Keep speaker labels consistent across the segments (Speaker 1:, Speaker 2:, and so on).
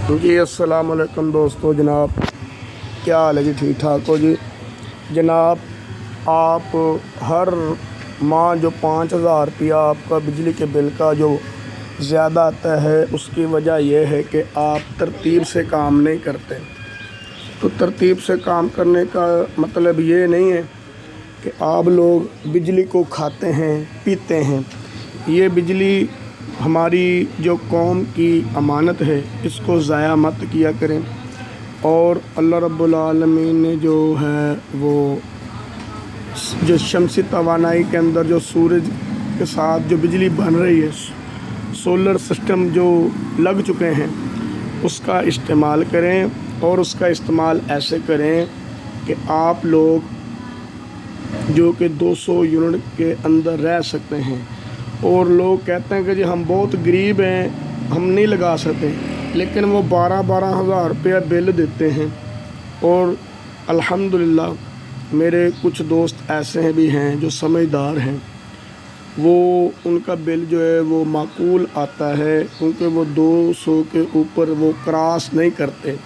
Speaker 1: जी अस्सलाम वालेकुम दोस्तों। जनाब क्या हाल है जी? ठीक ठाक हो जी? जनाब आप हर माह जो 5,000 रुपया आपका बिजली के बिल का जो ज़्यादा आता है, उसकी वजह यह है कि आप तरतीब से काम नहीं करते। तो तरतीब से काम करने का मतलब ये नहीं है कि आप लोग बिजली को खाते हैं पीते हैं। ये बिजली हमारी जो कौम की अमानत है, इसको ज़ाया मत किया करें। और अल्लाह रब्बुल आलमीन ने जो है वो जो शमसी तवानाई के अंदर जो सूरज के साथ जो बिजली बन रही है, सोलर सिस्टम जो लग चुके हैं, उसका इस्तेमाल करें। और उसका इस्तेमाल ऐसे करें कि आप लोग जो कि 200 यूनिट के अंदर रह सकते हैं। और लोग कहते हैं कि जी हम बहुत गरीब हैं, हम नहीं लगा सकते, लेकिन वो 12-12 हज़ार रुपया बिल देते हैं। और अल्हम्दुलिल्लाह मेरे कुछ दोस्त ऐसे भी हैं जो समझदार हैं, वो उनका बिल जो है वो माकूल आता है, क्योंकि वो 200 के ऊपर वो क्रॉस नहीं करते।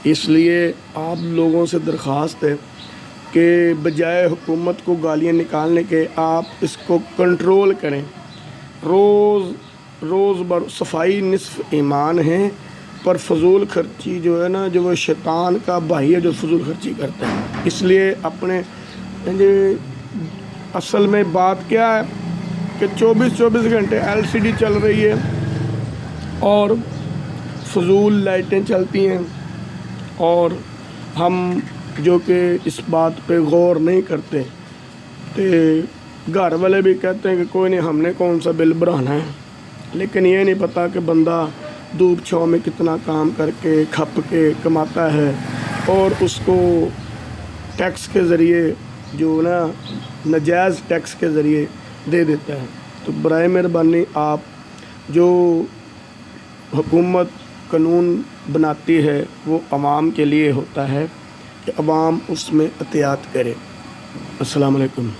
Speaker 1: इसलिए आप लोगों से दरख्वास्त है कि बजाय हुकूमत को गालियाँ निकालने के आप इसको कंट्रोल करें। रोज़ सफाई निस्फ़ ईमान है, पर फजूल खर्ची जो है ना, जो वो शैतान का भाई है जो फजूल खर्ची करता है। इसलिए अपने असल में बात क्या है कि 24 घंटे LCD चल रही है और फजूल लाइटें चलती हैं, और हम जो कि इस बात पे गौर नहीं करते। तो घर वाले भी कहते हैं कि कोई नहीं, हमने कौन सा बिल बढ़ाना है, लेकिन ये नहीं पता कि बंदा धूप छाँव में कितना काम करके खप के कमाता है, और उसको टैक्स के ज़रिए जो ना नाजायज़ टैक्स के ज़रिए दे देता है। तो बराए मेहरबानी आप जो हुकूमत कानून बनाती है वो अवाम के लिए होता है कि अवाम उसमें एहतियात करे। अस्सलाम वालेकुम।